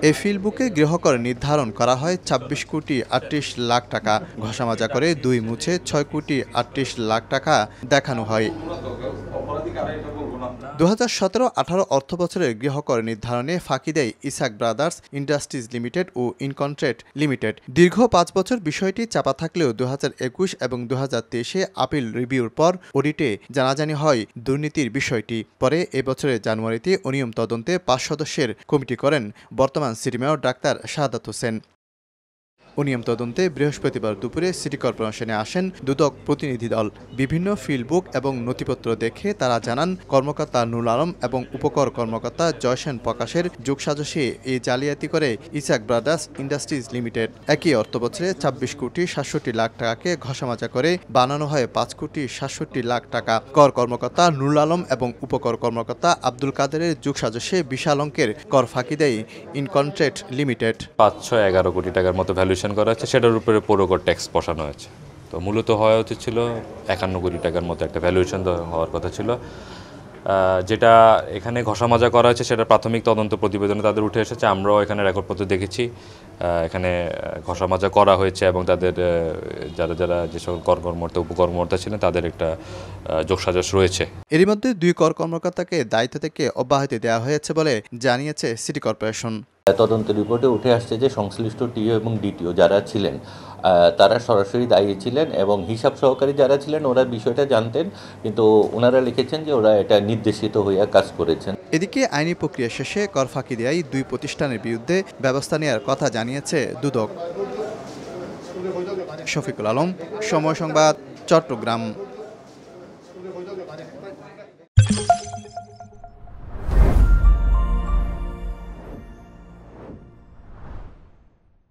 এই ফিল্ডবুকে গৃহকর নির্ধারণ করা হয় ২৬ কোটি ৩৮ লাখ টাকা, ঘষামাজা করে ২ মুছে ৬ কোটি ৩৮ লাখ টাকা দেখানো হয়। ২০১৭-১৮ অর্থবছরের গৃহকর নির্ধারণে ফাঁকি দেয় ইসাক ব্রাদার্স ইন্ডাস্ট্রিজ লিমিটেড ও ইনকন্ট্রেট লিমিটেড। দীর্ঘ ৫ বছর বিষয়টি চাপা থাকলেও ২০২১ এবং ২০২৩-এ আপিল রিভিউর পর অডিটে জানাজানি হয় দুর্নীতির বিষয়টি। পরে এবছরের জানুয়ারিতে অনিয়ম তদন্তে ৫ সদস্যের কমিটি করেন বর্তমান city mayor doctor Shahadat Hossain. অনিয়ম তদন্তে বৃহস্পতিবার দুপুরে সিটি কর্পোরেশনে আসেন দুদক প্রতিনিধি দল। বিভিন্ন ফিল্ডবুক এবং নথিপত্র দেখে তারা জানান, কর্মকর্তা নুরুল আলম এবং উপকর কর্মকর্তা জয়সেন প্রকাশের যোগসাজশে এই জালিয়াতি করে ইসাক ব্রাদার্স ইন্ডাস্ট্রিজ লিমিটেড। একই অর্থবছরে ২৬ কোটি ৬৭ লাখ টাকাকে ঘষামাজা করে বানানো হয় ৫ কোটি ৬৭ লাখ টাকা। কর কর্মকর্তা নুরুল আলম এবং উপকর কর্মকর্তা আব্দুল কাদেরের যোগসাজশে বিশাল অঙ্কের কর ফাঁকি দেয় ইনকন্ট্রেট লিমিটেড। ৫-১১ কোটি টাকার মতো ভ্যালুয়েশন করা হচ্ছে, সেটার উপরে পুরো ট্যাক্স বসানো হয়েছে। তো মূলত হওয়া উচিত ছিল ৫১ কোটি টাকার মতো একটা ভ্যালুয়েশন হওয়ার কথা ছিল। যেটা এখানে ঘষামাজা করা হয়েছে সেটা প্রাথমিক তদন্ত প্রতিবেদনে তাদের উঠে এসেছে। আমরাও এখানে রেকর্ডপত্র দেখেছি, এখানে ঘষামাজা করা হয়েছে এবং তাদের যারা যে সকল কর্মকর্তা উপকর্মকর্তা ছিলেন তাদের একটা যোগসাজশ রয়েছে। এরই মধ্যে ২ কর কর্মকর্তাকে দায়িত্ব থেকে অব্যাহতি দেওয়া হয়েছে বলে জানিয়েছে সিটি কর্পোরেশন। তদন্ত রিপোর্টে উঠে আসছে যে সংশ্লিষ্ট টিও এবং ডিটিও যারা ছিলেন তারা সরাসরি দায়ী ছিলেন এবং হিসাব সহকারী যারা ছিলেন ওরা বিষয়টা জানতেন, কিন্তু ওনারা লিখেছেন যে ওরা এটা নির্দেশিত হইয়া কাজ করেছেন। এদিকে আইনি প্রক্রিয়া শেষে কর ফাঁকি দেওয়ায় ২ প্রতিষ্ঠানের বিরুদ্ধে ব্যবস্থা নেওয়ার কথা জানিয়েছে দুদক। শফিকুল আলম, সময় সংবাদ, চট্টগ্রাম।